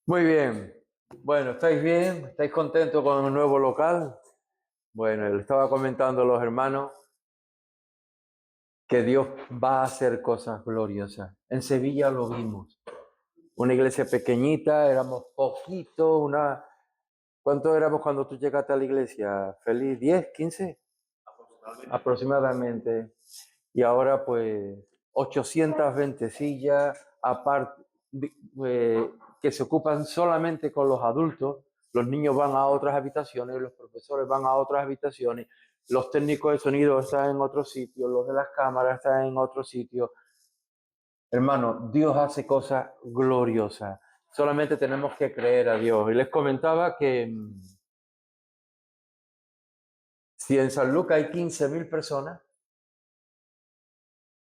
Muy bien. Bueno, ¿estáis bien? ¿Estáis contentos con el nuevo local? Bueno, le estaba comentando a los hermanos que Dios va a hacer cosas gloriosas. En Sevilla lo vimos. Una iglesia pequeñita, éramos poquito, ¿Cuánto éramos cuando tú llegaste a la iglesia? ¿Feliz? ¿10, 15? Aproximadamente. Y ahora pues 820 sillas, aparte, que se ocupan solamente con los adultos. Los niños van a otras habitaciones, los profesores van a otras habitaciones, los técnicos de sonido están en otro sitio, los de las cámaras están en otro sitio. Hermano, Dios hace cosas gloriosas. Solamente tenemos que creer a Dios. Y les comentaba que si en San Lucas hay 15.000 personas,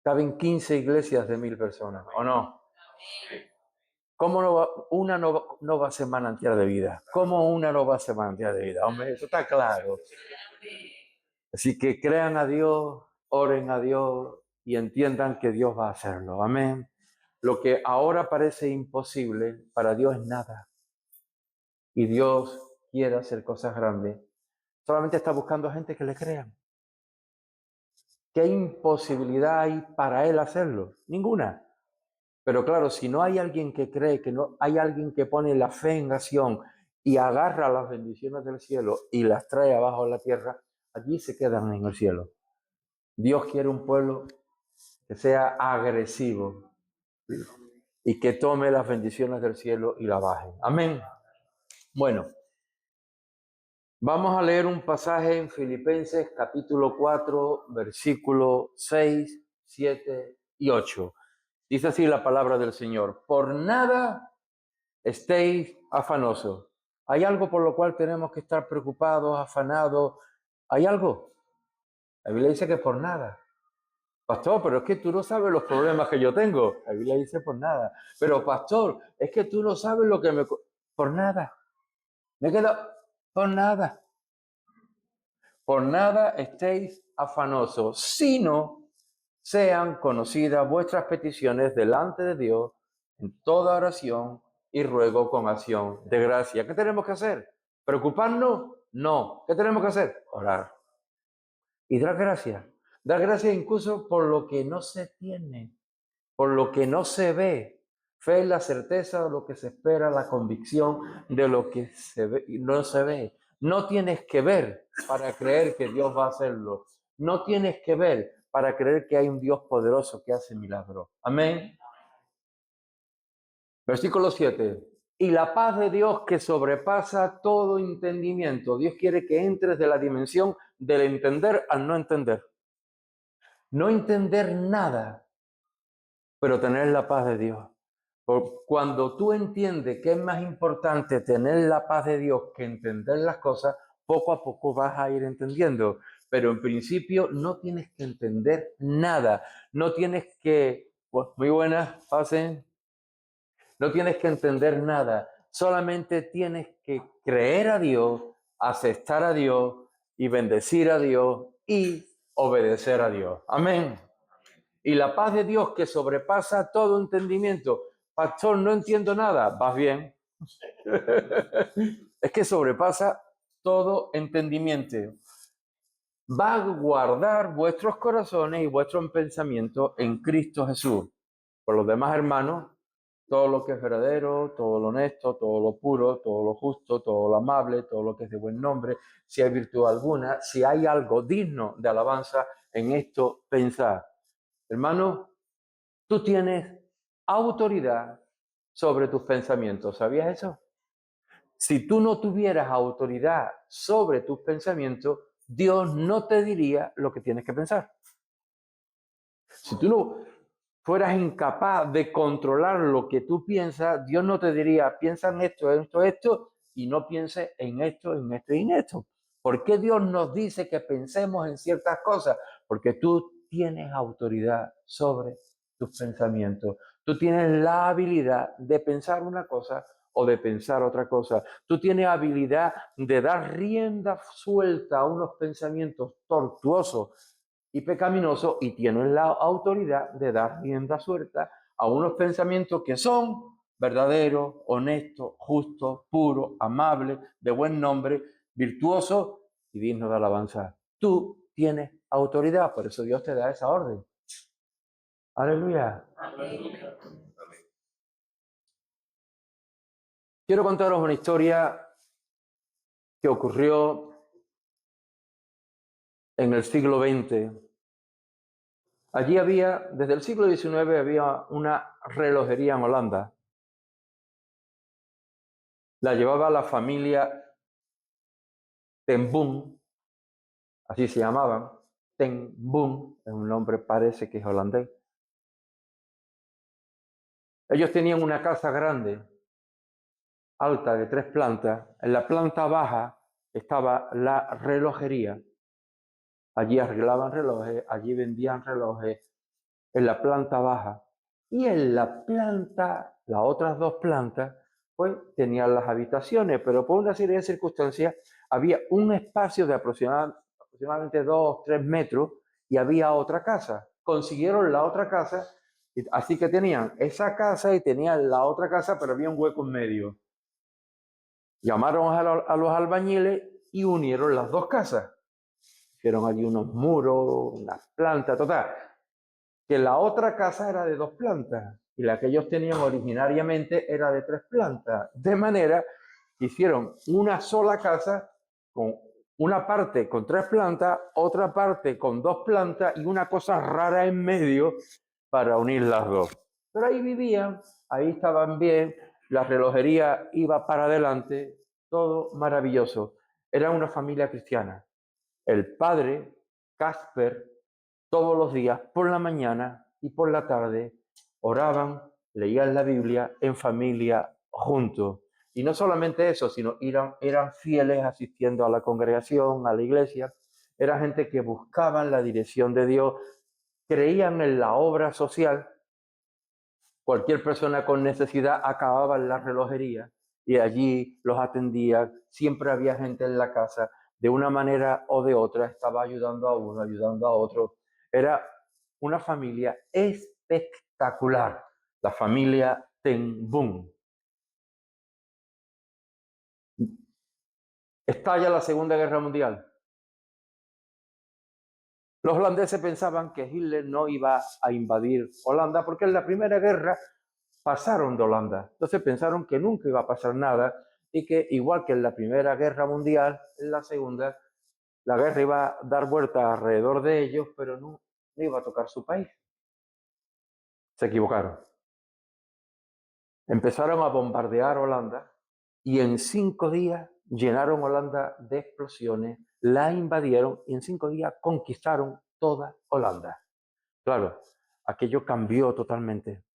caben 15 iglesias de 1.000 personas, ¿o no? ¿Cómo una no va a ser manantial de vida? ¿Cómo una no va a ser manantial de vida? Hombre, eso está claro. Así que crean a Dios, oren a Dios y entiendan que Dios va a hacerlo. Amén. Lo que ahora parece imposible, para Dios es nada. Y Dios quiere hacer cosas grandes. Solamente está buscando gente que le crean. ¿Qué imposibilidad hay para Él hacerlo? Ninguna. Pero claro, si no hay alguien que cree, que no hay alguien que pone la fe en acción y agarra las bendiciones del cielo y las trae abajo a la tierra, allí se quedan en el cielo. Dios quiere un pueblo que sea agresivo y que tome las bendiciones del cielo y la baje. Amén. Bueno, vamos a leer un pasaje en Filipenses capítulo 4, versículo 6, 7 y 8. Dice así la palabra del Señor. Por nada estéis afanosos. ¿Hay algo por lo cual tenemos que estar preocupados, afanados? ¿Hay algo? La Biblia dice que por nada. Pastor, pero es que tú no sabes los problemas que yo tengo. La Biblia dice por nada. Pero pastor, es que tú no sabes lo que me... Por nada. Me quedo por nada. Por nada estéis afanosos, sino sean conocidas vuestras peticiones delante de Dios en toda oración y ruego con acción de gracia. ¿Qué tenemos que hacer? ¿Preocuparnos? No. ¿Qué tenemos que hacer? Orar. Y dar gracias. Dar gracias incluso por lo que no se tiene, por lo que no se ve. Fe es la certeza de lo que se espera, la convicción de lo que se ve y no se ve. No tienes que ver para creer que Dios va a hacerlo. No tienes que ver para creer que hay un Dios poderoso que hace milagros. Amén. Versículo 7. Y la paz de Dios que sobrepasa todo entendimiento. Dios quiere que entres de la dimensión del entender al no entender. No entender nada, pero tener la paz de Dios. Cuando tú entiendes que es más importante tener la paz de Dios que entender las cosas, poco a poco vas a ir entendiendo. Pero en principio no tienes que entender nada. No tienes que, pues muy buenas, pasen. No tienes que entender nada. Solamente tienes que creer a Dios, aceptar a Dios y bendecir a Dios y obedecer a Dios. Amén. Y la paz de Dios que sobrepasa todo entendimiento. Pastor, no entiendo nada. Vas bien. Es que sobrepasa todo entendimiento. Va a guardar vuestros corazones y vuestros pensamientos en Cristo Jesús. Por los demás hermanos, todo lo que es verdadero, todo lo honesto, todo lo puro, todo lo justo, todo lo amable, todo lo que es de buen nombre, si hay virtud alguna, si hay algo digno de alabanza, en esto pensad. Hermano, tú tienes autoridad sobre tus pensamientos. ¿Sabías eso? Si tú no tuvieras autoridad sobre tus pensamientos, Dios no te diría lo que tienes que pensar. Si tú no fueras incapaz de controlar lo que tú piensas, Dios no te diría, piensa en esto, y no pienses en esto y en esto. ¿Por qué Dios nos dice que pensemos en ciertas cosas? Porque tú tienes autoridad sobre tus pensamientos. Tú tienes la habilidad de pensar una cosa o de pensar otra cosa. Tú tienes habilidad de dar rienda suelta a unos pensamientos tortuosos y pecaminoso y tienes la autoridad de dar rienda suelta a unos pensamientos que son verdadero, honesto, justo, puro, amable, de buen nombre, virtuoso y digno de alabanza. Tú tienes autoridad, por eso Dios te da esa orden. Aleluya. Quiero contaros una historia que ocurrió en el siglo XX. Allí había, desde el siglo XIX, había una relojería en Holanda. La llevaba la familia Ten Boom, así se llamaban. Ten Boom, es un nombre, parece que es holandés. Ellos tenían una casa grande, alta, de 3 plantas. En la planta baja estaba la relojería. Allí arreglaban relojes, allí vendían relojes, en la planta baja. Y en la planta, las otras 2 plantas, pues tenían las habitaciones, pero por una serie de circunstancias había un espacio de aproximadamente 2-3 metros y había otra casa. Consiguieron la otra casa, así que tenían esa casa y tenían la otra casa, pero había un hueco en medio. Llamaron a los albañiles y unieron las 2 casas. Hicieron allí unos muros, unas plantas, total. Que la otra casa era de 2 plantas y la que ellos tenían originariamente era de 3 plantas. De manera que hicieron una sola casa con una parte con 3 plantas, otra parte con 2 plantas y una cosa rara en medio para unir las 2. Pero ahí vivían, ahí estaban bien, la relojería iba para adelante, todo maravilloso. Era una familia cristiana. El padre, Casper, todos los días, por la mañana y por la tarde, oraban, leían la Biblia en familia juntos. Y no solamente eso, sino eran fieles asistiendo a la congregación, a la iglesia. Era gente que buscaban la dirección de Dios, creían en la obra social. Cualquier persona con necesidad acababa en la relojería y allí los atendía. Siempre había gente en la casa. De una manera o de otra estaba ayudando a uno, ayudando a otro. Era una familia espectacular, la familia Ten Boom. Estalla la Segunda Guerra Mundial. Los holandeses pensaban que Hitler no iba a invadir Holanda porque en la Primera Guerra pasaron de Holanda. Entonces pensaron que nunca iba a pasar nada y que igual que en la Primera Guerra Mundial, en la Segunda, la guerra iba a dar vuelta alrededor de ellos, pero no iba a tocar su país. Se equivocaron. Empezaron a bombardear Holanda y en 5 días llenaron Holanda de explosiones, la invadieron y en 5 días conquistaron toda Holanda. Claro, aquello cambió totalmente.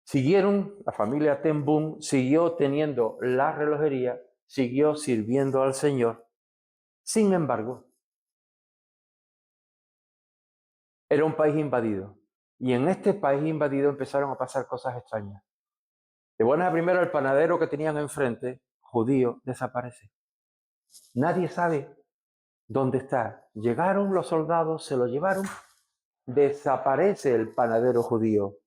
Siguieron, la familia Ten Boom siguió teniendo la relojería, siguió sirviendo al Señor. Sin embargo, era un país invadido. Y en este país invadido empezaron a pasar cosas extrañas. De buenas a primera, el panadero que tenían enfrente, judío, desaparece. Nadie sabe dónde está. Llegaron los soldados, se lo llevaron, desaparece el panadero judío.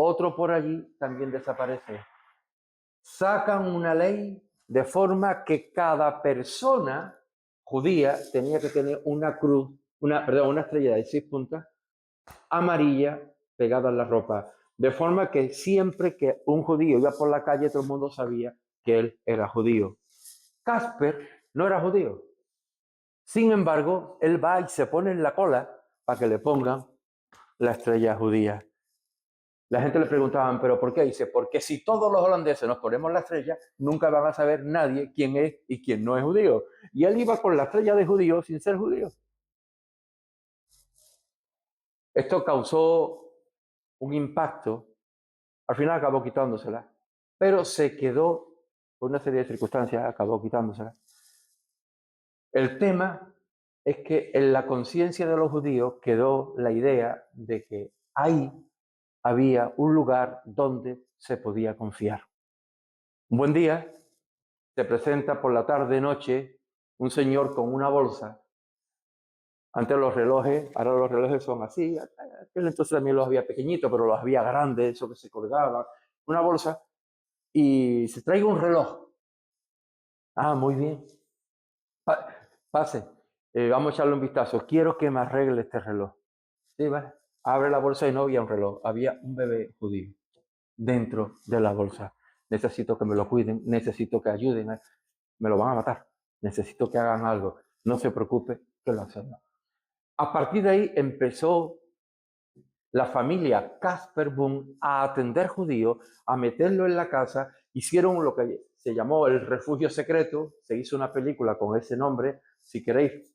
Otro por allí también desaparece. Sacan una ley de forma que cada persona judía tenía que tener una cruz, una estrella de 6 puntas amarilla pegada en la ropa, de forma que siempre que un judío iba por la calle todo el mundo sabía que él era judío. Casper no era judío. Sin embargo, él va y se pone en la cola para que le pongan la estrella judía. La gente le preguntaba, ¿pero por qué? Dice, porque si todos los holandeses nos ponemos la estrella, nunca van a saber nadie quién es y quién no es judío. Y él iba con la estrella de judío sin ser judío. Esto causó un impacto. Al final acabó quitándosela, pero se quedó, por una serie de circunstancias, acabó quitándosela. El tema es que en la conciencia de los judíos quedó la idea de que ahí había un lugar donde se podía confiar. Un buen día se presenta por la tarde-noche un señor con una bolsa. Antes los relojes, ahora los relojes son así. Aquel entonces también los había pequeñitos, pero los había grandes, eso que se colgaba, una bolsa y se traiga un reloj. Ah, muy bien. Pase, vamos a echarle un vistazo. Quiero que me arregle este reloj. Sí, vale. Abre la bolsa y no había un reloj, había un bebé judío dentro de la bolsa. Necesito que me lo cuiden, necesito que ayuden, me lo van a matar, necesito que hagan algo. No se preocupe, que lo hacemos. A partir de ahí empezó la familia Casper Boom a atender judíos, a meterlo en la casa. Hicieron lo que se llamó el refugio secreto, se hizo una película con ese nombre. Si queréis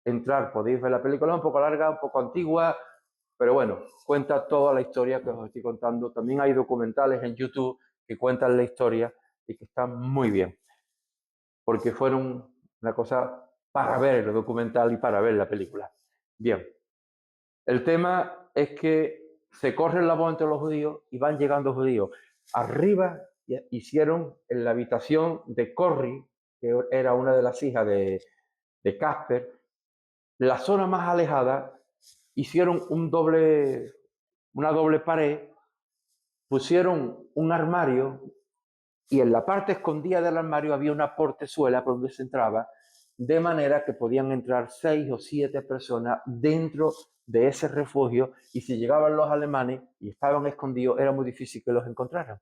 entrar, podéis ver la película, un poco larga, un poco antigua, pero bueno, cuenta toda la historia que os estoy contando. También hay documentales en YouTube que cuentan la historia y que están muy bien, porque fueron una cosa para ver el documental y para ver la película. Bien, el tema es que se corre la voz entre los judíos y van llegando judíos. Arriba hicieron en la habitación de Corrie, que era una de las hijas de Casper, la zona más alejada, hicieron una doble pared, pusieron un armario y en la parte escondida del armario había una portezuela por donde se entraba, de manera que podían entrar 6 o 7 personas dentro de ese refugio, y si llegaban los alemanes y estaban escondidos, era muy difícil que los encontraran.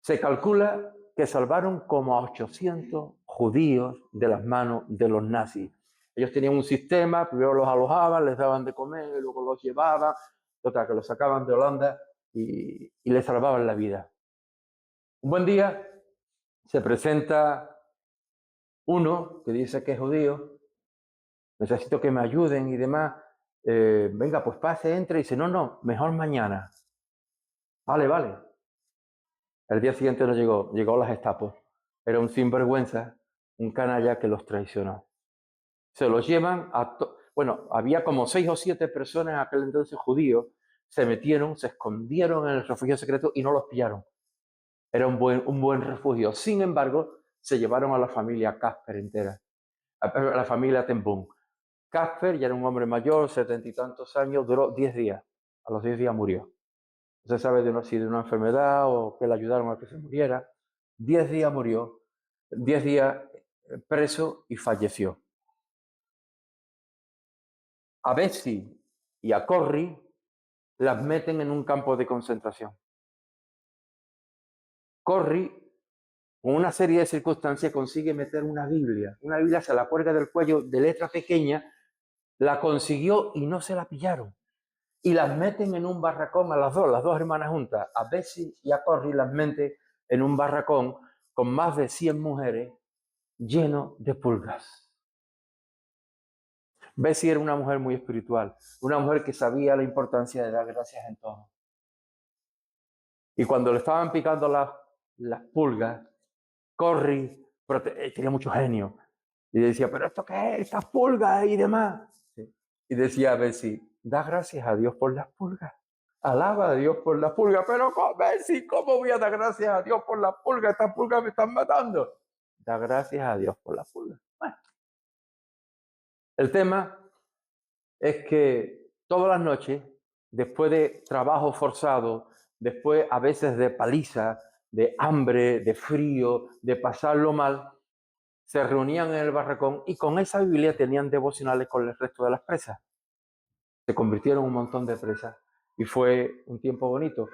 Se calcula que salvaron como a 800 judíos de las manos de los nazis. Ellos tenían un sistema, primero los alojaban, les daban de comer, luego los llevaban, total, que los sacaban de Holanda y les salvaban la vida. Un buen día se presenta uno que dice que es judío, necesito que me ayuden y demás. Venga, pues pase, entre, y dice, no, mejor mañana. Vale. El día siguiente no llegó la Gestapo. Era un sinvergüenza, un canalla que los traicionó. Se los llevan bueno, había como 6 o 7 personas en aquel entonces judíos, se metieron, se escondieron en el refugio secreto y no los pillaron. Era un buen refugio. Sin embargo, se llevaron a la familia Casper entera, a la familia Ten Boom. Casper ya era un hombre mayor, 70 y tantos años, duró 10 días. A los 10 días murió. No se sabe si de una enfermedad o que le ayudaron a que se muriera. 10 días murió, 10 días preso y falleció. A Betsy y a Corrie las meten en un campo de concentración. Corrie, con una serie de circunstancias, consigue meter una Biblia. Una Biblia se la cuelga del cuello de letra pequeña, la consiguió y no se la pillaron. Y las meten en un barracón a las dos hermanas juntas. A Betsy y a Corrie las meten en un barracón con más de 100 mujeres lleno de pulgas. Betsy era una mujer muy espiritual, una mujer que sabía la importancia de dar gracias en todo. Y cuando le estaban picando las pulgas, Corrie tenía mucho genio. Y decía, ¿pero esto qué es? Estas pulgas y demás. Sí. Y decía Betsy, da gracias a Dios por las pulgas. Alaba a Dios por las pulgas. Pero Betsy, ¿cómo voy a dar gracias a Dios por las pulgas? Estas pulgas me están matando. Da gracias a Dios por las pulgas. Bueno. El tema es que todas las noches, después de trabajo forzado, después a veces de paliza, de hambre, de frío, de pasarlo mal, se reunían en el barracón y con esa Biblia tenían devocionales con el resto de las presas. Se convirtieron en un montón de presas y fue un tiempo bonito.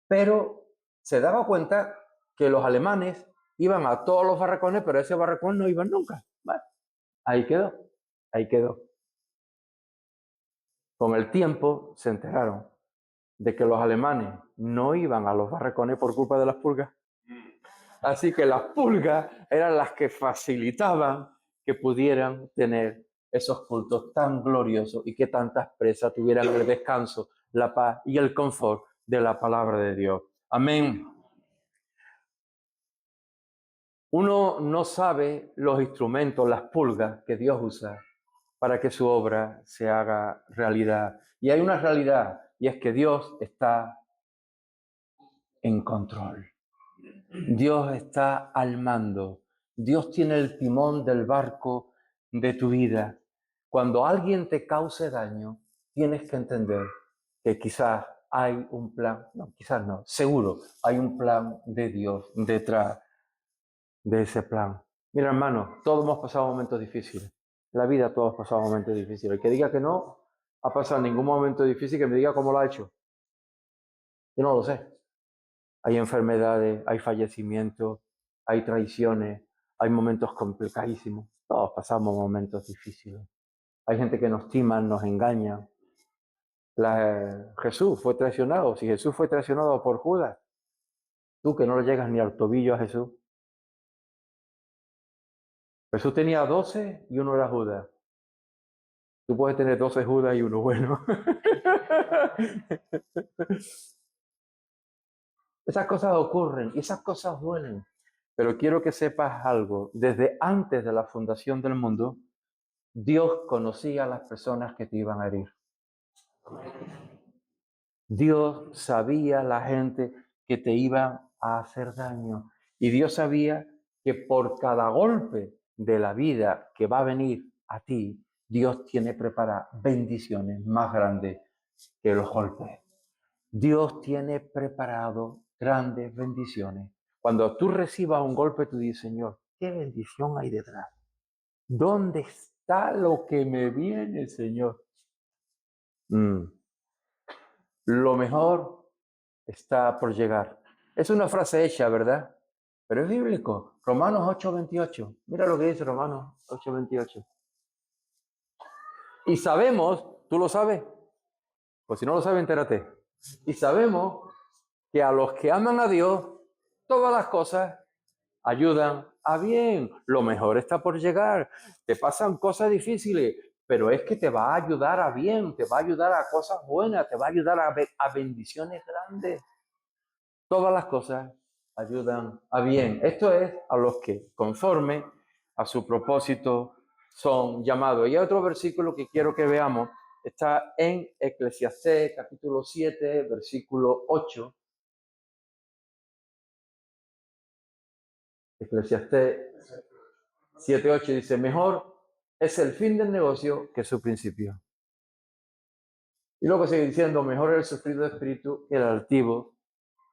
Pero se daba cuenta que los alemanes iban a todos los barracones, pero a ese barracón no iban nunca. Bueno, ahí quedó. Con el tiempo se enteraron de que los alemanes no iban a los barracones por culpa de las pulgas. Así que las pulgas eran las que facilitaban que pudieran tener esos cultos tan gloriosos y que tantas presas tuvieran el descanso, la paz y el confort de la palabra de Dios. Amén. Uno no sabe los instrumentos, las pulgas que Dios usa para que su obra se haga realidad. Y hay una realidad, y es que Dios está en control. Dios está al mando. Dios tiene el timón del barco de tu vida. Cuando alguien te cause daño, tienes que entender que quizás hay un plan, no, quizás no, seguro, hay un plan de Dios detrás de ese plan. Mira, hermano, todos hemos pasado momentos difíciles. En la vida todos hemos pasado momentos difíciles. El que diga que no ha pasado ningún momento difícil, que me diga cómo lo ha hecho. Yo no lo sé. Hay enfermedades, hay fallecimientos, hay traiciones, hay momentos complicadísimos. Todos pasamos momentos difíciles. Hay gente que nos tima, nos engaña. Jesús fue traicionado. Si Jesús fue traicionado por Judas, tú que no le llegas ni al tobillo a Jesús. Jesús tenía 12 y uno era Judas. Tú puedes tener 12 Judas y uno bueno. Esas cosas ocurren y esas cosas duelen. Pero quiero que sepas algo. Desde antes de la fundación del mundo, Dios conocía a las personas que te iban a herir. Dios sabía la gente que te iba a hacer daño. Y Dios sabía que por cada golpe de la vida que va a venir a ti, Dios tiene preparadas bendiciones más grandes que los golpes. Dios tiene preparado grandes bendiciones. Cuando tú recibas un golpe, tú dices, Señor, ¿qué bendición hay detrás? ¿Dónde está lo que me viene, Señor? Lo mejor está por llegar. Es una frase hecha, ¿verdad? Pero es bíblico. Romanos 8:28. Mira lo que dice Romanos 8:28. Y sabemos, ¿tú lo sabes? Pues si no lo sabes, entérate. Y sabemos que a los que aman a Dios, todas las cosas ayudan a bien. Lo mejor está por llegar. Te pasan cosas difíciles, pero es que te va a ayudar a bien, te va a ayudar a cosas buenas, te va a ayudar a bendiciones grandes. Todas las cosas ayudan a bien. Esto es a los que, conforme a su propósito, son llamados. Y hay otro versículo que quiero que veamos. Está en Eclesiastés, capítulo 7, versículo 8. Eclesiastés 7:8 dice, mejor es el fin del negocio que su principio. Y luego sigue diciendo, mejor es el sufrido de espíritu que el altivo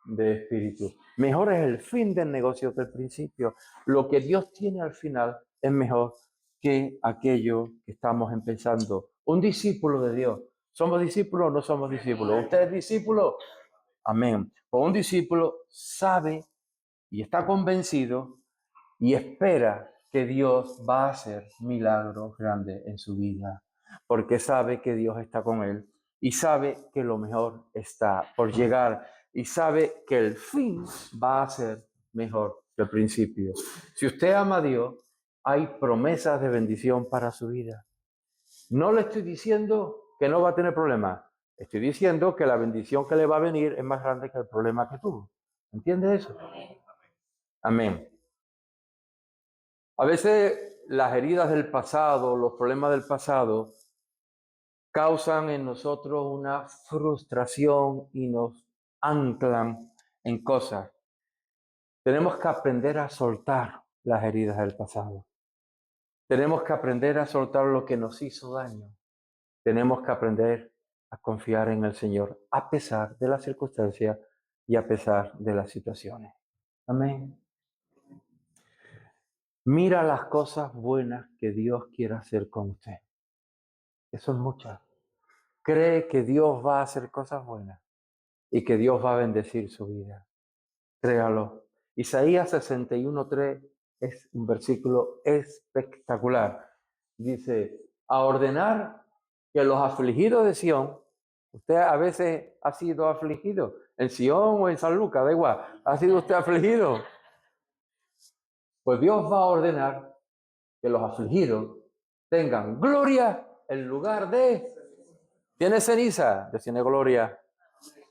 de espíritu. Mejor es el fin del negocio que el principio. Lo que Dios tiene al final es mejor que aquello que estamos empezando. Un discípulo de Dios. ¿Somos discípulos o no somos discípulos? ¿Usted es discípulo? Amén. Pues un discípulo sabe y está convencido y espera que Dios va a hacer milagros grandes en su vida, porque sabe que Dios está con él y sabe que lo mejor está por llegar y sabe que el fin va a ser mejor que el principio. Si usted ama a Dios, hay promesas de bendición para su vida. No le estoy diciendo que no va a tener problemas, estoy diciendo que la bendición que le va a venir es más grande que el problema que tuvo. ¿Entiende eso? Amén. A veces las heridas del pasado, los problemas del pasado, causan en nosotros una frustración y nos anclan en cosas. Tenemos que aprender a soltar las heridas del pasado. Tenemos que aprender a soltar lo que nos hizo daño. Tenemos que aprender a confiar en el Señor a pesar de las circunstancias y a pesar de las situaciones. Amén. Mira las cosas buenas que Dios quiere hacer con usted. Que son muchas. Cree que Dios va a hacer cosas buenas y que Dios va a bendecir su vida. Créalo. Isaías 61:3 es un versículo espectacular. Dice, a ordenar que los afligidos de Sión, usted a veces ha sido afligido, en Sión o en San Lucas, da igual, ha sido usted afligido. Pues Dios va a ordenar que los afligidos tengan gloria en lugar de... ¿Tiene ceniza? Dios tiene gloria.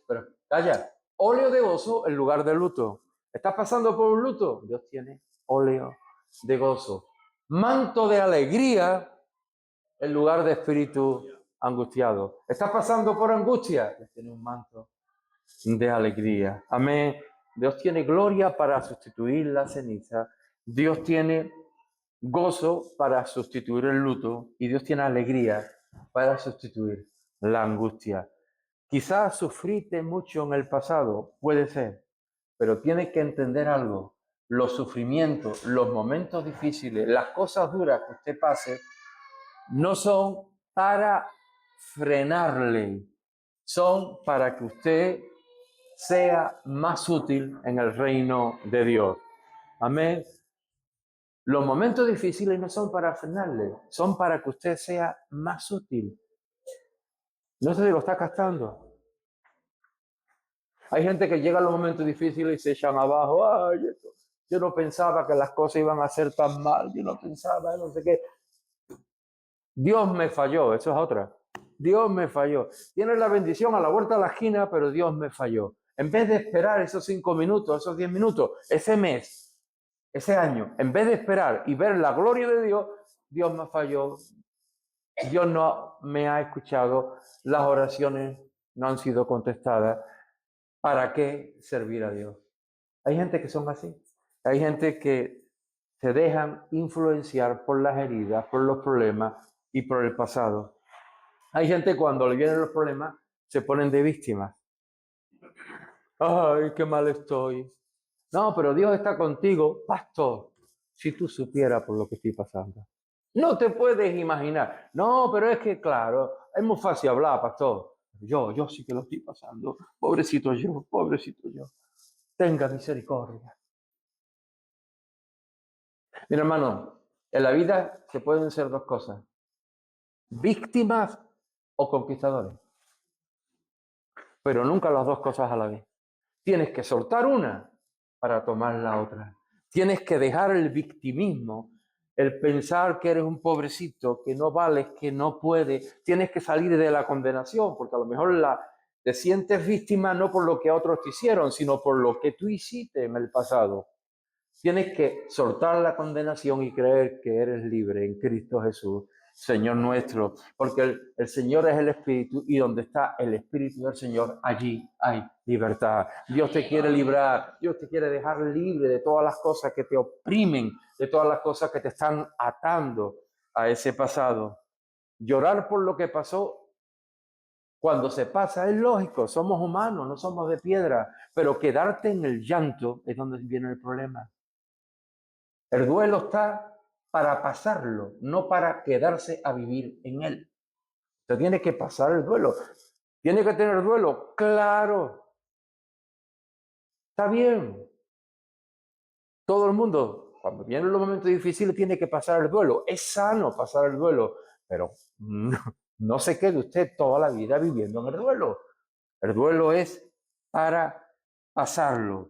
Pero calla, óleo de gozo en lugar de luto. ¿Estás pasando por un luto? Dios tiene óleo de gozo. Manto de alegría en lugar de espíritu angustiado. ¿Estás pasando por angustia? Dios tiene un manto de alegría. Amén. Dios tiene gloria para sustituir la ceniza. Dios tiene gozo para sustituir el luto. Y Dios tiene alegría para sustituir la angustia. Quizás sufriste mucho en el pasado, puede ser, pero tienes que entender algo. Los sufrimientos, los momentos difíciles, las cosas duras que usted pase, no son para frenarle, son para que usted sea más útil en el reino de Dios. Amén. Los momentos difíciles no son para frenarle, son para que usted sea más útil. No sé si lo está captando. Hay gente que llega a los momentos difíciles y se echan abajo. Ay, yo no pensaba que las cosas iban a ser tan mal. Yo no pensaba, no sé qué. Dios me falló, eso es otra. Dios me falló. Tienes la bendición a la vuelta de la esquina, pero Dios me falló. En vez de esperar esos 5 minutos, esos 10 minutos, ese mes, ese año, en vez de esperar y ver la gloria de Dios, Dios me falló. Dios no me ha escuchado. Las oraciones no han sido contestadas. ¿Para qué servir a Dios? Hay gente que son así. Hay gente que se dejan influenciar por las heridas, por los problemas y por el pasado. Hay gente cuando le vienen los problemas se ponen de víctimas. Ay, qué mal estoy. No, pero Dios está contigo, pastor. Si tú supieras por lo que estoy pasando. No te puedes imaginar. No, pero es que, claro, es muy fácil hablar, pastor. Yo sí que lo estoy pasando. Pobrecito yo, pobrecito yo. Tenga misericordia. Mira, hermano, en la vida se pueden ser dos cosas. Víctimas o conquistadores. Pero nunca las dos cosas a la vez. Tienes que soltar una para tomar la otra. Tienes que dejar el victimismo, el pensar que eres un pobrecito, que no vales, que no puedes. Tienes que salir de la condenación, porque a lo mejor te sientes víctima no por lo que otros te hicieron, sino por lo que tú hiciste en el pasado. Tienes que soltar la condenación y creer que eres libre en Cristo Jesús, Señor nuestro, porque el Señor es el Espíritu y donde está el Espíritu del Señor, allí hay libertad. Dios te quiere librar, Dios te quiere dejar libre de todas las cosas que te oprimen, de todas las cosas que te están atando a ese pasado. Llorar por lo que pasó cuando se pasa es lógico, somos humanos, no somos de piedra, pero quedarte en el llanto es donde viene el problema. El duelo está para pasarlo, no para quedarse a vivir en él. Usted tiene que pasar el duelo. ¿Tiene que tener duelo? Claro. Está bien. Todo el mundo, cuando vienen los momentos difíciles, tiene que pasar el duelo. Es sano pasar el duelo, pero no se quede usted toda la vida viviendo en el duelo. El duelo es para pasarlo.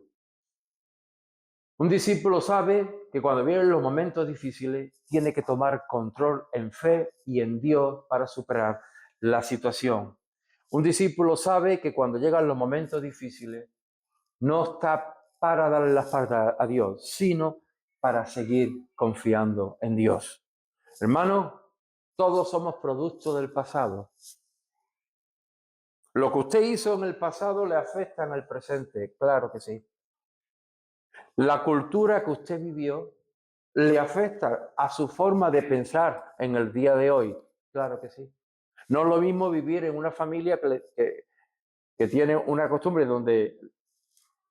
Un discípulo sabe que cuando vienen los momentos difíciles tiene que tomar control en fe y en Dios para superar la situación. Un discípulo sabe que cuando llegan los momentos difíciles no está para darle la espalda a Dios, sino para seguir confiando en Dios. Hermano, todos somos producto del pasado. Lo que usted hizo en el pasado le afecta en el presente, claro que sí. La cultura que usted vivió le afecta a su forma de pensar en el día de hoy. Claro que sí. No es lo mismo vivir en una familia que tiene una costumbre donde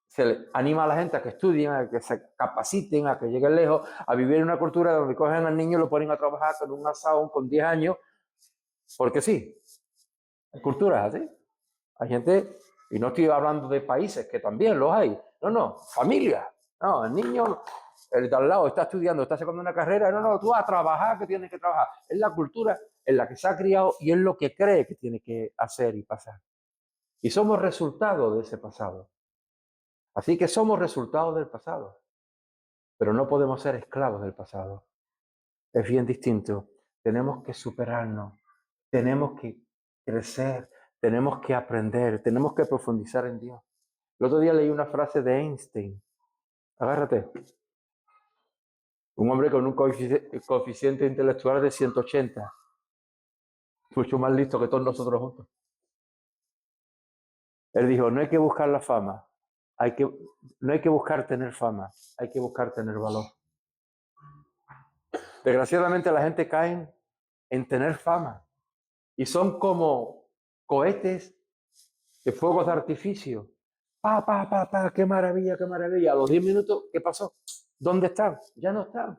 se le anima a la gente a que estudien, a que se capaciten, a que lleguen lejos, a vivir en una cultura donde cogen al niño y lo ponen a trabajar con un asado con 10 años, porque sí, hay culturas así. Hay gente, y no estoy hablando de países, que también los hay, no, familias. No, el niño, el de al lado está estudiando, está sacando una carrera, no, tú vas a trabajar, que tienes que trabajar. Es la cultura en la que se ha criado y es lo que cree que tiene que hacer y pasar. Y somos resultado de ese pasado. Así que somos resultado del pasado, pero no podemos ser esclavos del pasado. Es bien distinto. Tenemos que superarnos, tenemos que crecer, tenemos que aprender, tenemos que profundizar en Dios. El otro día leí una frase de Einstein. Agárrate. Un hombre con un coeficiente intelectual de 180. Mucho más listo que todos nosotros juntos. Él dijo, no hay que buscar la fama. No hay que buscar tener fama. Hay que buscar tener valor. Desgraciadamente la gente cae en tener fama. Y son como cohetes de fuegos de artificio. Pa, pa, pa, pa, qué maravilla, qué maravilla. A los 10 minutos, ¿qué pasó? ¿Dónde están? Ya no están.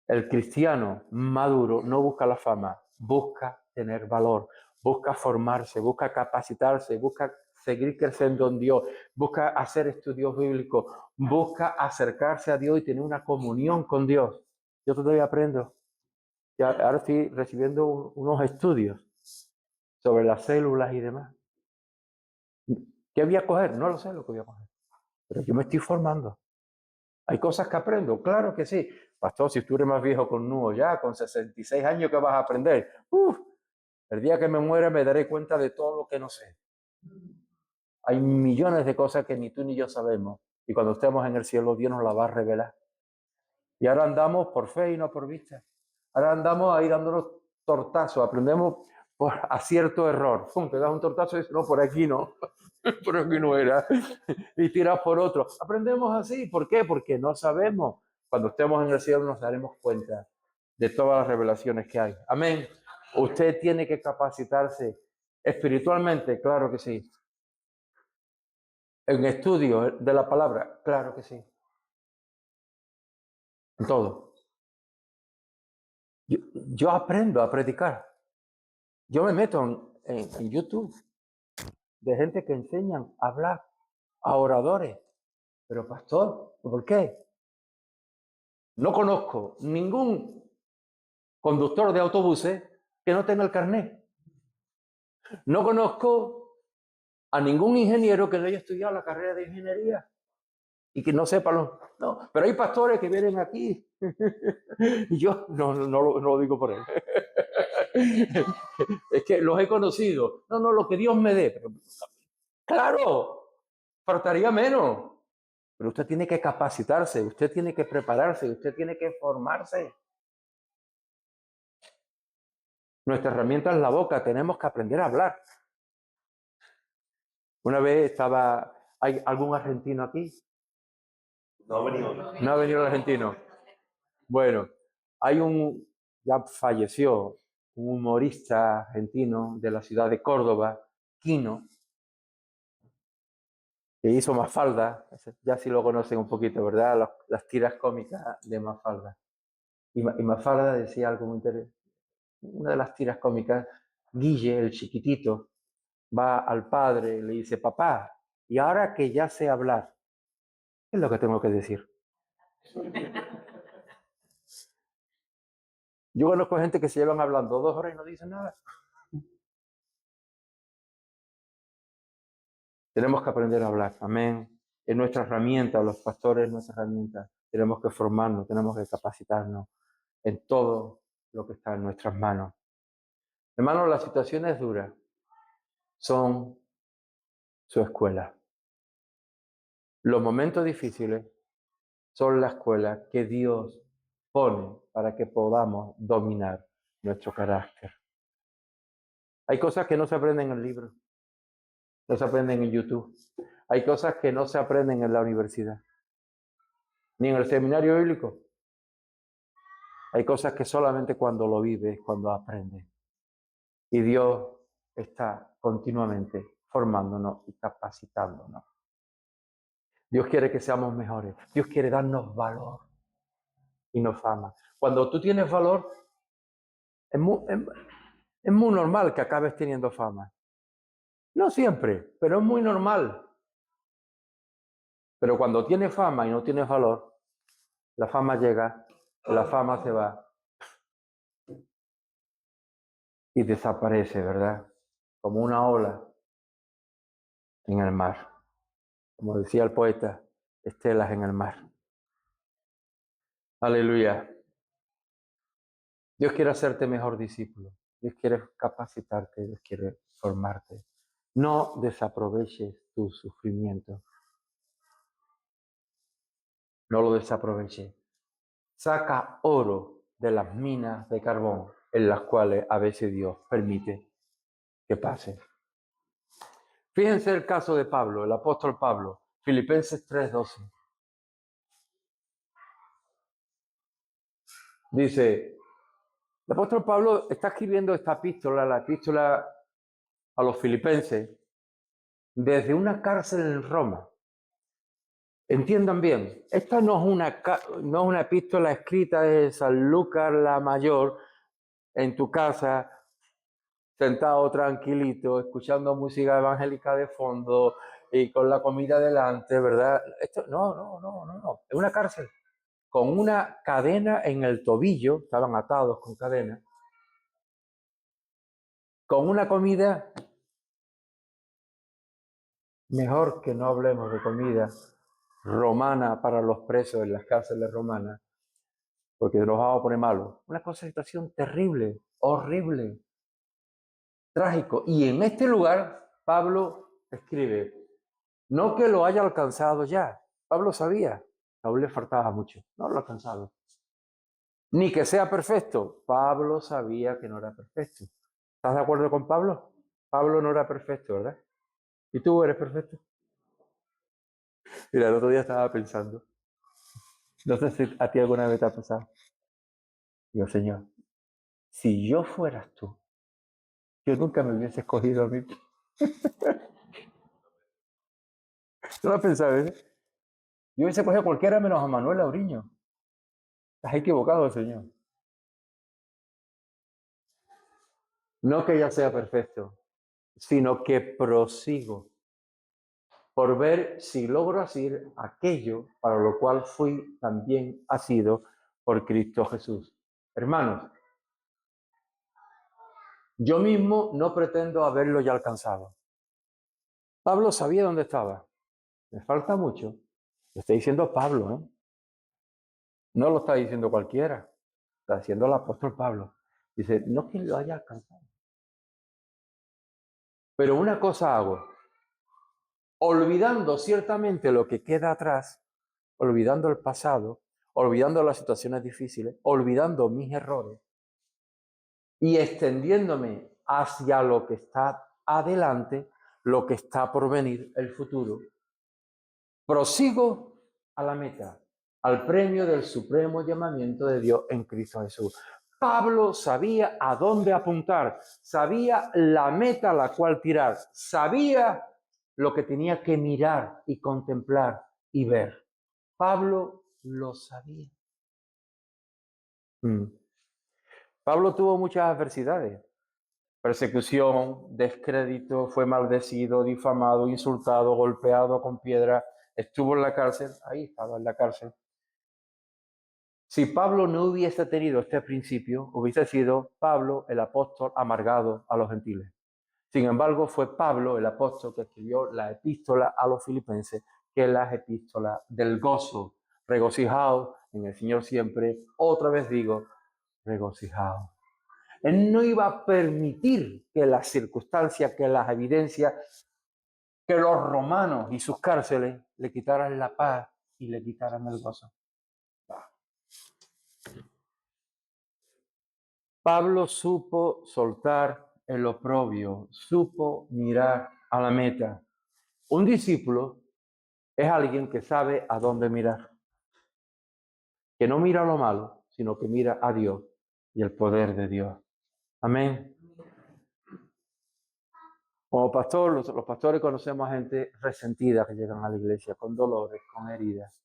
El cristiano maduro no busca la fama, busca tener valor, busca formarse, busca capacitarse, busca seguir creciendo en Dios, busca hacer estudios bíblicos, busca acercarse a Dios y tener una comunión con Dios. Yo todavía aprendo. Ya, ahora estoy recibiendo unos estudios sobre las células y demás. ¿Qué voy a coger? No lo sé lo que voy a coger, pero yo me estoy formando. ¿Hay cosas que aprendo? Claro que sí. Pastor, si tú eres más viejo con Nuo ya, con 66 años, ¿qué vas a aprender? El día que me muera me daré cuenta de todo lo que no sé. Hay millones de cosas que ni tú ni yo sabemos. Y cuando estemos en el cielo, Dios nos las va a revelar. Y ahora andamos por fe y no por vista. Ahora andamos ahí dándonos tortazos. Aprendemos por acierto error. ¡Pum! Te das un tortazo y dices, no, por aquí no. Por aquí no era. Y tiras por otro. Aprendemos así. ¿Por qué? Porque no sabemos. Cuando estemos en el cielo nos daremos cuenta de todas las revelaciones que hay. Amén. Usted tiene que capacitarse espiritualmente, claro que sí. En estudio de la palabra, claro que sí. En todo. Yo aprendo a predicar. Yo me meto en YouTube de gente que enseñan a hablar a oradores. Pero pastor, ¿por qué? No conozco ningún conductor de autobuses que no tenga el carnet. No conozco a ningún ingeniero que no haya estudiado la carrera de ingeniería y que no sepa los... No, pero hay pastores que vienen aquí y yo no lo digo por él. Es que los he conocido. No, lo que Dios me dé. Pero, claro, faltaría menos. Pero usted tiene que capacitarse, usted tiene que prepararse, usted tiene que formarse. Nuestra herramienta es la boca, tenemos que aprender a hablar. Una vez ¿hay algún argentino aquí? No ha venido. No ha venido el argentino. Bueno, ya falleció, un humorista argentino de la ciudad de Córdoba, Quino, que hizo Mafalda, ya sí lo conocen un poquito, ¿verdad? Las tiras cómicas de Mafalda. Y Mafalda decía algo muy interesante. Una de las tiras cómicas, Guille, el chiquitito, va al padre y le dice, papá, y ahora que ya sé hablar, ¿qué es lo que tengo que decir? Yo conozco gente que se llevan hablando 2 horas y no dicen nada. Tenemos que aprender a hablar, amén. Es nuestra herramienta, los pastores, nuestra herramienta. Tenemos que formarnos, tenemos que capacitarnos en todo lo que está en nuestras manos. Hermanos, las situaciones duras son su escuela. Los momentos difíciles son la escuela que Dios pone para que podamos dominar nuestro carácter. Hay cosas que no se aprenden en el libro, no se aprenden en YouTube. Hay cosas que no se aprenden en la universidad, ni en el seminario bíblico. Hay cosas que solamente cuando lo vives, cuando aprendes. Y Dios está continuamente formándonos y capacitándonos. Dios quiere que seamos mejores. Dios quiere darnos valor y no fama. Cuando tú tienes valor, es muy normal que acabes teniendo fama. No siempre, pero es muy normal. Pero cuando tienes fama y no tienes valor, la fama llega, la fama se va y desaparece, ¿verdad? Como una ola en el mar. Como decía el poeta, estelas en el mar. Aleluya. Dios quiere hacerte mejor discípulo. Dios quiere capacitarte, Dios quiere formarte. No desaproveches tu sufrimiento. No lo desaproveches. Saca oro de las minas de carbón en las cuales a veces Dios permite que pase. Fíjense el caso de Pablo, el apóstol Pablo, Filipenses 3:12. Dice, el apóstol Pablo está escribiendo esta epístola, la epístola a los filipenses desde una cárcel en Roma. Entiendan bien, esta no es una epístola escrita de San Lucas la Mayor en tu casa, sentado tranquilito, escuchando música evangélica de fondo y con la comida delante, ¿verdad? Esto, no. Es una cárcel con una cadena en el tobillo, estaban atados con cadena, con una comida, mejor que no hablemos de comida romana para los presos en las cárceles romanas, porque nos vamos a poner malos. Una situación terrible, horrible, trágico. Y en este lugar, Pablo escribe, no que lo haya alcanzado ya. Pablo sabía, aún le faltaba mucho, no lo ha alcanzado. Ni que sea perfecto. Pablo sabía que no era perfecto. ¿Estás de acuerdo con Pablo? Pablo no era perfecto, ¿verdad? ¿Y tú eres perfecto? Mira, el otro día estaba pensando, no sé si a ti alguna vez te ha pasado. Digo, Señor, si yo fueras tú, yo nunca me hubiese escogido a mí. ¿No lo has pensado, eh? Yo hubiese cogido a cualquiera menos a Manuel Auriño. Estás equivocado, Señor. No que ya sea perfecto, sino que prosigo por ver si logro hacer aquello para lo cual fui también asido por Cristo Jesús. Hermanos, yo mismo no pretendo haberlo ya alcanzado. Pablo sabía dónde estaba. Me falta mucho. Lo está diciendo Pablo, ¿eh? No lo está diciendo cualquiera. Está diciendo el apóstol Pablo. Dice, no que lo haya alcanzado. Pero una cosa hago, olvidando ciertamente lo que queda atrás, olvidando el pasado, olvidando las situaciones difíciles, olvidando mis errores y extendiéndome hacia lo que está adelante, lo que está por venir, el futuro, prosigo a la meta, al premio del supremo llamamiento de Dios en Cristo Jesús. Pablo sabía a dónde apuntar, sabía la meta a la cual tirar, sabía lo que tenía que mirar y contemplar y ver. Pablo lo sabía. Pablo tuvo muchas adversidades. Persecución, descrédito, fue maldecido, difamado, insultado, golpeado con piedra, estuvo en la cárcel, ahí estaba en la cárcel. Si Pablo no hubiese tenido este principio, hubiese sido Pablo el apóstol amargado a los gentiles. Sin embargo, fue Pablo el apóstol que escribió la epístola a los filipenses, que es la epístola del gozo, regocijado en el Señor siempre. Otra vez digo, regocijado. Él no iba a permitir que las circunstancias, que las evidencias, que los romanos y sus cárceles le quitaran la paz y le quitaran el gozo. Pablo supo soltar el oprobio, supo mirar a la meta. Un discípulo es alguien que sabe a dónde mirar, que no mira lo malo, sino que mira a Dios y el poder de Dios. Amén. Como pastor, los pastores conocemos a gente resentida que llegan a la iglesia con dolores, con heridas.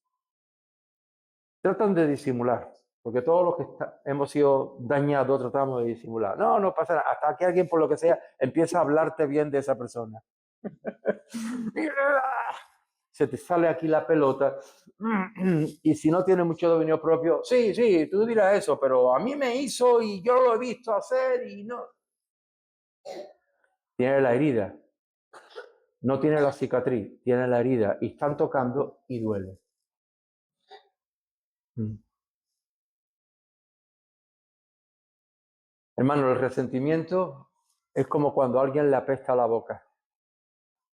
Tratan de disimular, porque todos los que hemos sido dañados tratamos de disimular. No pasa nada, hasta que alguien por lo que sea empieza a hablarte bien de esa persona. Se te sale aquí la pelota y si no tienes mucho dominio propio, sí, tú dirás eso, pero a mí me hizo y yo lo he visto hacer y no. Tiene la herida, no tiene la cicatriz, tiene la herida y están tocando y duele. Hermano, el resentimiento es como cuando a alguien le apesta la boca.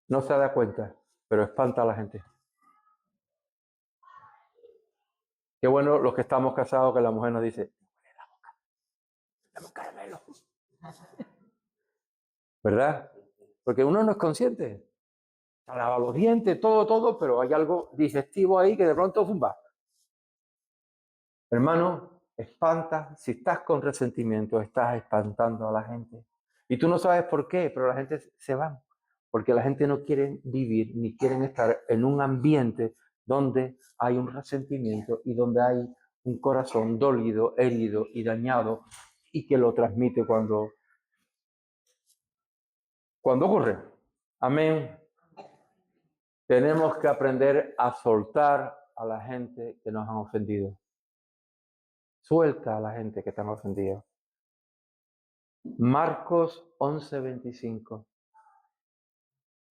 No se da cuenta, pero espanta a la gente. Qué bueno los que estamos casados que la mujer nos dice, la boca, dame un caramelo. ¿Verdad? Porque uno no es consciente. Se lava los dientes, todo, pero hay algo digestivo ahí que de pronto zumba. Hermano, espanta, si estás con resentimiento, estás espantando a la gente. Y tú no sabes por qué, pero la gente se va. Porque la gente no quiere vivir ni quieren estar en un ambiente donde hay un resentimiento y donde hay un corazón dolido, herido y dañado y que lo transmite cuando ocurre. Amén. Tenemos que aprender a soltar a la gente que nos han ofendido. Suelta a la gente que te han ofendido. Marcos 11:25.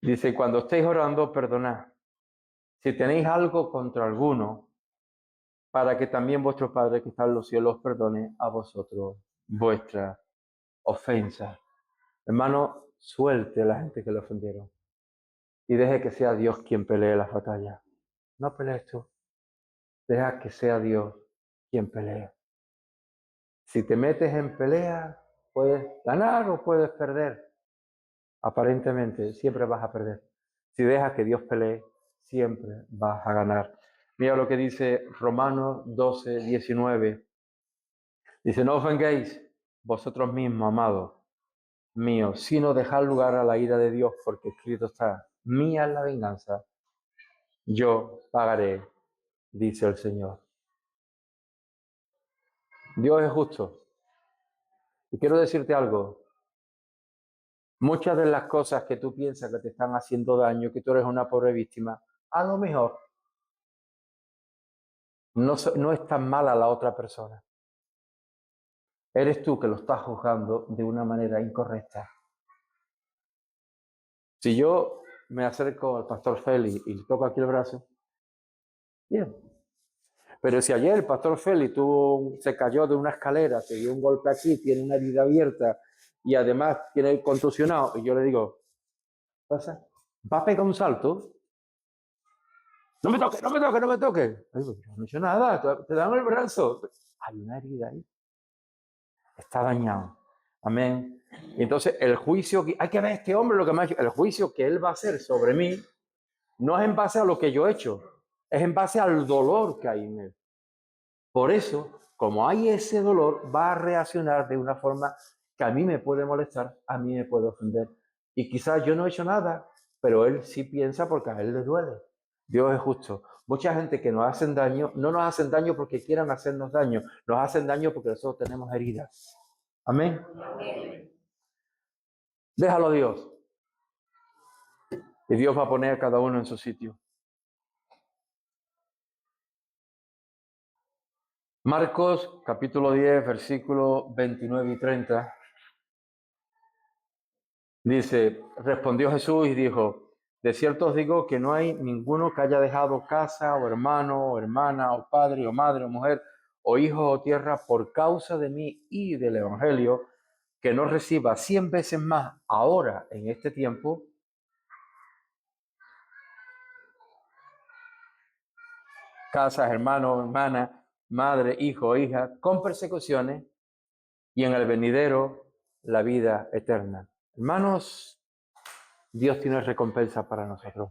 Dice, cuando estéis orando, perdonad. Si tenéis algo contra alguno, para que también vuestro Padre que está en los cielos perdone a vosotros vuestra ofensa. Hermano, suelte a la gente que le ofendieron y deje que sea Dios quien pelee las batallas. No pelees tú, deja que sea Dios quien pelee. Si te metes en pelea, puedes ganar o puedes perder. Aparentemente, siempre vas a perder. Si dejas que Dios pelee, siempre vas a ganar. Mira lo que dice Romanos 12:19. Dice, no os venguéis vosotros mismos, amados míos, sino dejad lugar a la ira de Dios, porque escrito está, mía es la venganza, yo pagaré, dice el Señor. Dios es justo. Y quiero decirte algo, muchas de las cosas que tú piensas que te están haciendo daño, que tú eres una pobre víctima, a lo mejor no es tan mala la otra persona. Eres tú que lo estás juzgando de una manera incorrecta. Si yo me acerco al pastor Félix y le toco aquí el brazo, bien. Pero si ayer el pastor Félix se cayó de una escalera, se dio un golpe aquí, tiene una herida abierta y además tiene contusionado, y yo le digo, pasa, va a pegar un salto, no me toque, no me toque, no me toque. Digo, yo no he hecho nada, te dan el brazo. Hay una herida ahí, está dañado. Amén. Y entonces el juicio, hay que ver a este hombre lo que me ha hecho, el juicio que él va a hacer sobre mí, no es en base a lo que yo he hecho, es en base al dolor que hay en él. Por eso, como hay ese dolor, va a reaccionar de una forma que a mí me puede molestar, a mí me puede ofender. Y quizás yo no he hecho nada, pero él sí piensa porque a él le duele. Dios es justo. Mucha gente que nos hacen daño, no nos hacen daño porque quieran hacernos daño, nos hacen daño porque nosotros tenemos heridas. Amén. Déjalo a Dios. Y Dios va a poner a cada uno en su sitio. Marcos capítulo 10, versículos 29 y 30. Dice, respondió Jesús y dijo, de cierto os digo que no hay ninguno que haya dejado casa o hermano o hermana o padre o madre o mujer o hijo o tierra por causa de mí y del Evangelio, que no reciba 100 veces más ahora en este tiempo, casas, hermanos, hermanas, madre, hijo, hija, con persecuciones y en el venidero la vida eterna. Hermanos, Dios tiene recompensa para nosotros.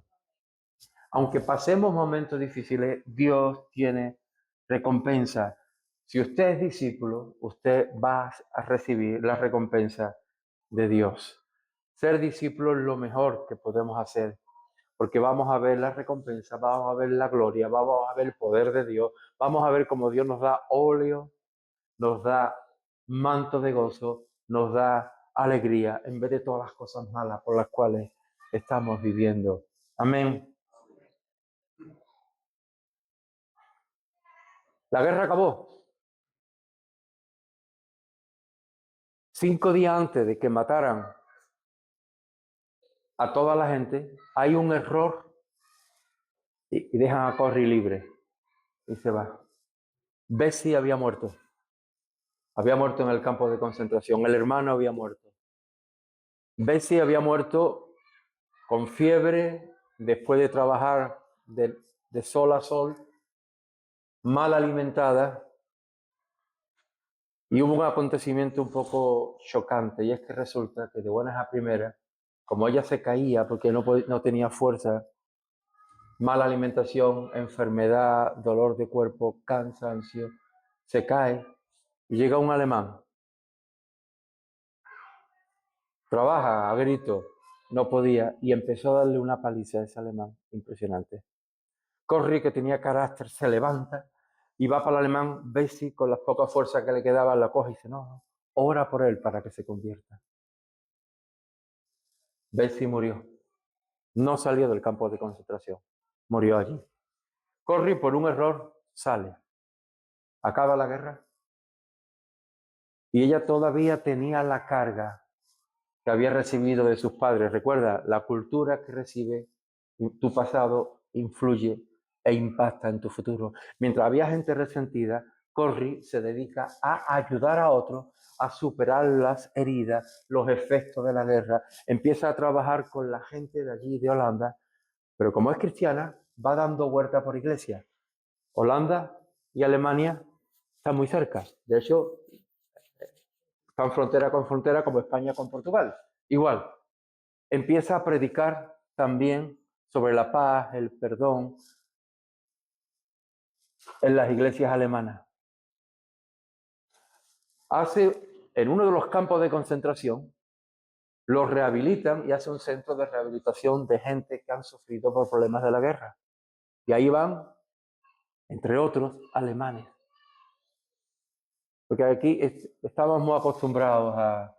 Aunque pasemos momentos difíciles, Dios tiene recompensa. Si usted es discípulo, usted va a recibir la recompensa de Dios. Ser discípulo es lo mejor que podemos hacer, porque vamos a ver la recompensa, vamos a ver la gloria, vamos a ver el poder de Dios, vamos a ver cómo Dios nos da óleo, nos da manto de gozo, nos da alegría, en vez de todas las cosas malas por las cuales estamos viviendo. Amén. La guerra acabó. 5 días antes de que mataran a toda la gente, hay un error y dejan a Corry libre y se va. Bessie había muerto. Había muerto en el campo de concentración. El hermano había muerto. Bessie había muerto con fiebre después de trabajar de sol a sol, mal alimentada. Y hubo un acontecimiento un poco chocante, y es que resulta que de buenas a primeras, como ella se caía porque no tenía fuerza, mala alimentación, enfermedad, dolor de cuerpo, cansancio, se cae y llega un alemán trabaja a grito, no podía, y empezó a darle una paliza a ese alemán impresionante. Corri, que tenía carácter, se levanta y va para el alemán. Bessi, con las pocas fuerzas que le quedaban, la coge y dice, no, ora por él para que se convierta. Bessi murió. No salió del campo de concentración. Murió allí. Corri, por un error, sale. Acaba la guerra. Y ella todavía tenía la carga que había recibido de sus padres. Recuerda, la cultura que recibe tu pasado influye e impacta en tu futuro. Mientras había gente resentida, Corri se dedica a ayudar a otros a superar las heridas, los efectos de la guerra. Empieza a trabajar con la gente de allí, de Holanda, pero como es cristiana, va dando vuelta por iglesia. Holanda y Alemania están muy cerca. De hecho, están frontera con frontera como España con Portugal. Igual, empieza a predicar también sobre la paz, el perdón en las iglesias alemanas. En uno de los campos de concentración, los rehabilitan y hace un centro de rehabilitación de gente que han sufrido por problemas de la guerra. Y ahí van, entre otros, alemanes. Porque aquí estamos muy acostumbrados a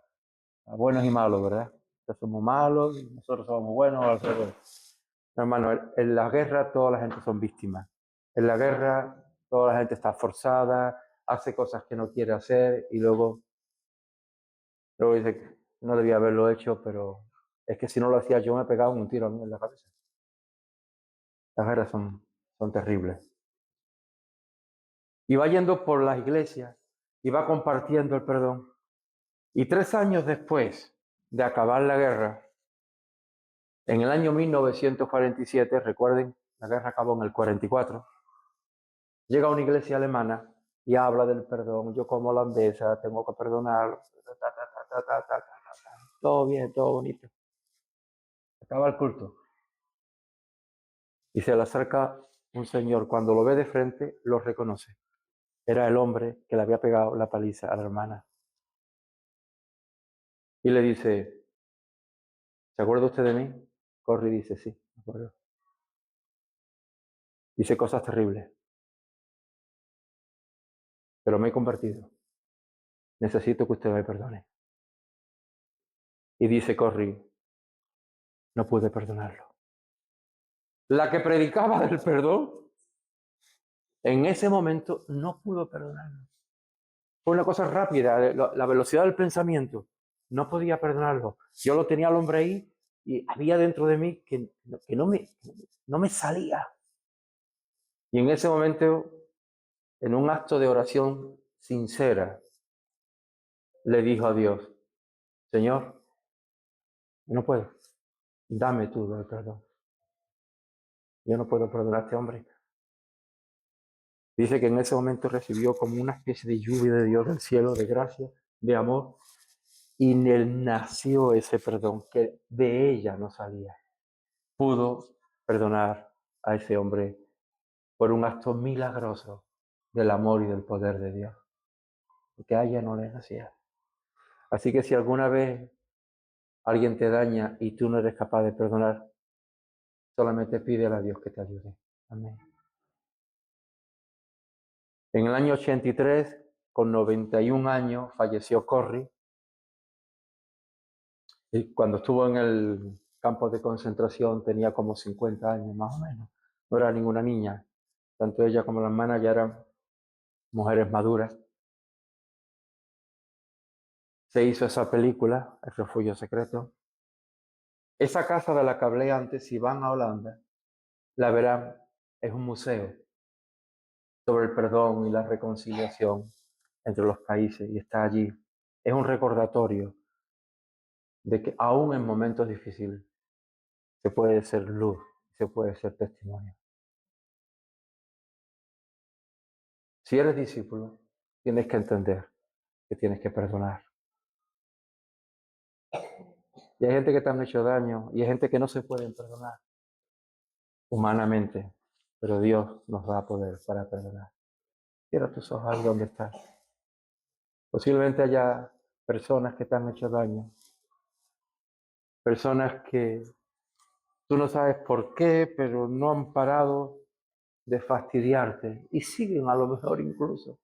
buenos y malos, ¿verdad? Somos malos y nosotros somos buenos. Al revés. Hermano, en la guerra toda la gente son víctimas. En la guerra toda la gente está forzada, hace cosas que no quiere hacer y luego dice que no debía haberlo hecho, pero es que si no lo hacía yo me pegaba un tiro a mí en la cabeza. Las guerras son terribles. Y va yendo por las iglesias y va compartiendo el perdón. Y 3 años después de acabar la guerra, en el año 1947, recuerden, la guerra acabó en el 44, llega a una iglesia alemana y habla del perdón. Yo como holandesa tengo que perdonar. Todo bien, todo bonito. Acaba el culto. Y se le acerca un señor. Cuando lo ve de frente, lo reconoce. Era el hombre que le había pegado la paliza a la hermana. Y le dice, ¿se acuerda usted de mí? Corri dice, sí, me acuerdo. Dice cosas terribles. Pero me he convertido. Necesito que usted me perdone. Y dice Corri, no pude perdonarlo. La que predicaba del perdón, en ese momento no pudo perdonarlo. Fue una cosa rápida, la velocidad del pensamiento. No podía perdonarlo. Yo lo tenía al hombre ahí y había dentro de mí que no me salía. Y en ese momento, en un acto de oración sincera, le dijo a Dios, Señor, no puedo, dame tú el perdón. Yo no puedo perdonar a este hombre. Dice que en ese momento recibió como una especie de lluvia de Dios del cielo, de gracia, de amor, y en él nació ese perdón que de ella no salía. Pudo perdonar a ese hombre por un acto milagroso del amor y del poder de Dios, porque a ella no le nacía. Así que si alguna vez alguien te daña y tú no eres capaz de perdonar, solamente pídele a Dios que te ayude. Amén. En el año 83, con 91 años, falleció Corri. Y cuando estuvo en el campo de concentración tenía como 50 años más o menos. No era ninguna niña. Tanto ella como la hermana ya eran mujeres maduras. Se hizo esa película, El Refugio Secreto. Esa casa de la que hablé antes, si van a Holanda, la verán, es un museo sobre el perdón y la reconciliación entre los países y está allí. Es un recordatorio de que aún en momentos difíciles se puede ser luz, se puede ser testimonio. Si eres discípulo, tienes que entender que tienes que perdonar. Y hay gente que te han hecho daño y hay gente que no se pueden perdonar humanamente, pero Dios nos da poder para perdonar. Cierra tus ojos ahí donde estás. Posiblemente haya personas que te han hecho daño Personas que tú no sabes por qué, pero no han parado de fastidiarte y siguen a lo mejor incluso.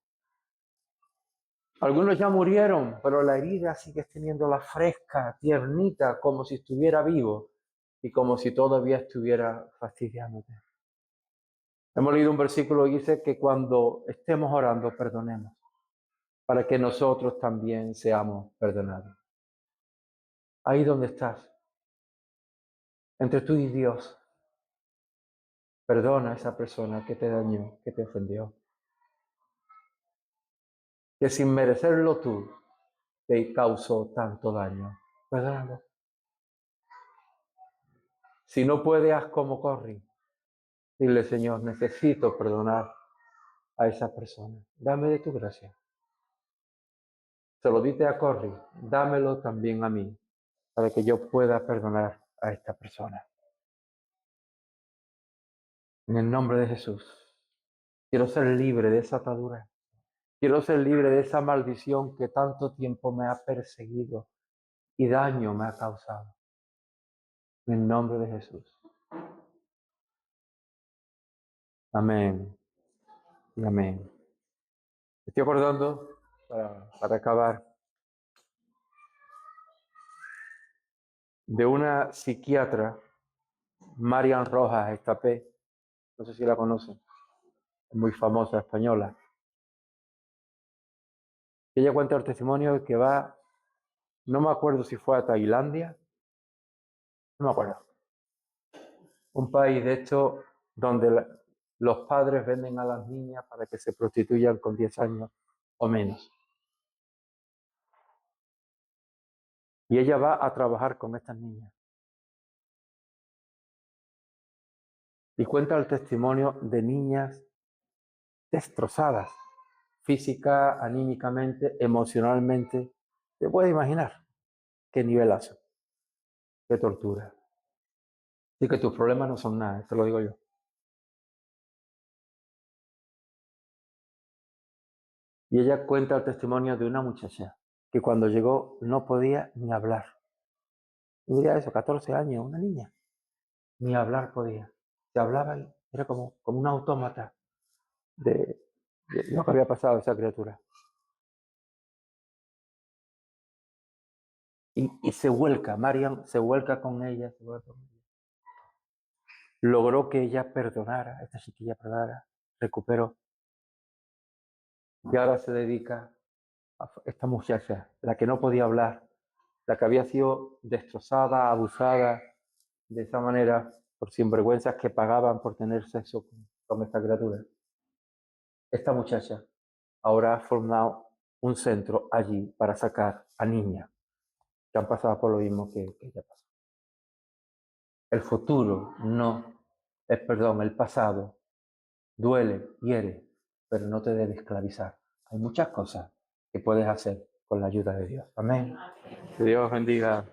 Algunos ya murieron, pero la herida sigues teniéndola fresca, tiernita, como si estuviera vivo y como si todavía estuviera fastidiándote. Hemos leído un versículo que dice que cuando estemos orando, perdonemos, para que nosotros también seamos perdonados. Ahí donde estás, entre tú y Dios, perdona a esa persona que te dañó, que te ofendió, que sin merecerlo tú te causó tanto daño. Perdónalo. Si no puedes, haz como Corri. Dile, Señor, necesito perdonar a esa persona. Dame de tu gracia. Se lo diste a Corri, dámelo también a mí, para que yo pueda perdonar a esta persona. En el nombre de Jesús, quiero ser libre de esa atadura. Quiero ser libre de esa maldición que tanto tiempo me ha perseguido y daño me ha causado. En el nombre de Jesús. Amén y amén. Estoy acordando, para acabar, de una psiquiatra, Marian Rojas Estapé, no sé si la conocen, es muy famosa española. Ella cuenta el testimonio de que va, no me acuerdo si fue a Tailandia, no me acuerdo, un país de hecho donde los padres venden a las niñas para que se prostituyan con 10 años o menos. Y ella va a trabajar con estas niñas. Y cuenta el testimonio de niñas destrozadas, física, anímicamente, emocionalmente. Te puedes imaginar qué nivelazo, qué tortura. Y que tus problemas no son nada, te lo digo yo. Y ella cuenta el testimonio de una muchacha que cuando llegó no podía ni hablar. Yo diría eso, 14 años, una niña. Ni hablar podía. Se hablaba y era como un autómata de lo que había pasado a esa criatura. Y se vuelca, Marian se vuelca con ella, logró que ella perdonara, esta chiquilla perdonara, recuperó. Y ahora se dedica a esta muchacha, la que no podía hablar, la que había sido destrozada, abusada de esa manera por sinvergüenzas que pagaban por tener sexo con esta criatura. Esta muchacha ahora ha formado un centro allí para sacar a niñas que han pasado por lo mismo que ella pasó. El futuro no es perdón, el pasado duele, hiere, pero no te debe esclavizar. Hay muchas cosas que puedes hacer con la ayuda de Dios. Amén. Que Dios bendiga